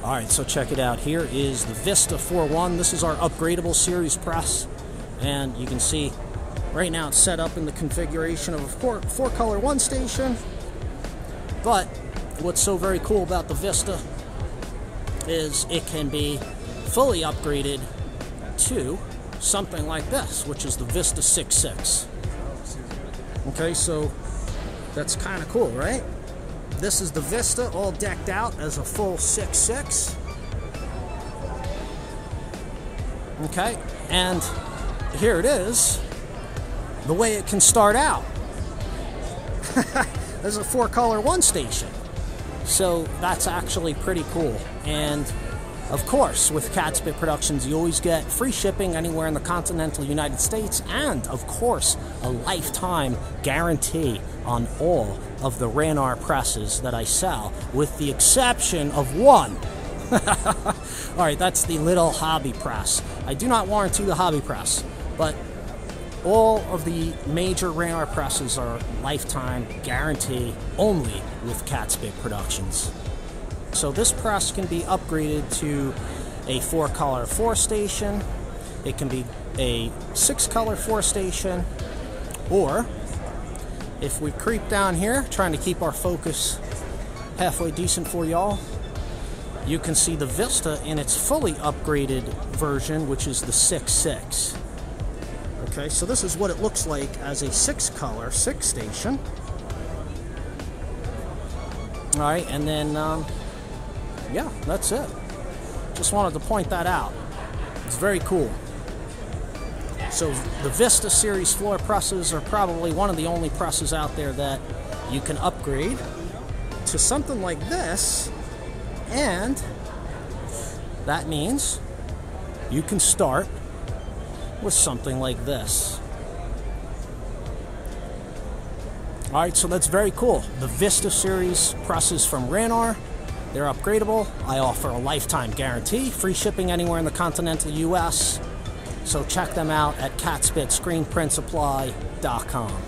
Alright, so check it out. Here is the Vista 4.1. This is our upgradable series press. And you can see right now it's set up in the configuration of a four color one station. But what's so very cool about the Vista is it can be fully upgraded to something like this, which is the Vista 6.6. Okay, so that's kind of cool, right? This is the Vista all decked out as a full 6.6. Okay, and here it is, the way it can start out. There's a four color one station. So that's actually pretty cool. And of course, with Catspit Productions, you always get free shipping anywhere in the continental United States, and of course, a lifetime guarantee on all of the Ranar presses that I sell, with the exception of one. Alright, that's the little hobby press. I do not warranty the hobby press, but all of the major Ranar presses are lifetime guarantee only with Catspit Productions. So this press can be upgraded to a 4-color 4-station. It can be a 6-color 4-station, or if we creep down here, trying to keep our focus halfway decent for y'all, you can see the Vista in its fully upgraded version, which is the 6.6. Okay, so this is what it looks like as a 6-color 6-station. Alright, and then yeah, that's it. Just wanted to point that out. It's very cool. So the Vista series floor presses are probably one of the only presses out there that you can upgrade to something like this, and that means you can start with something like this. Alright, so that's very cool. The Vista series presses from Ranar. They're upgradable. I offer a lifetime guarantee, free shipping anywhere in the continental US. So check them out at catspitscreenprintsupply.com.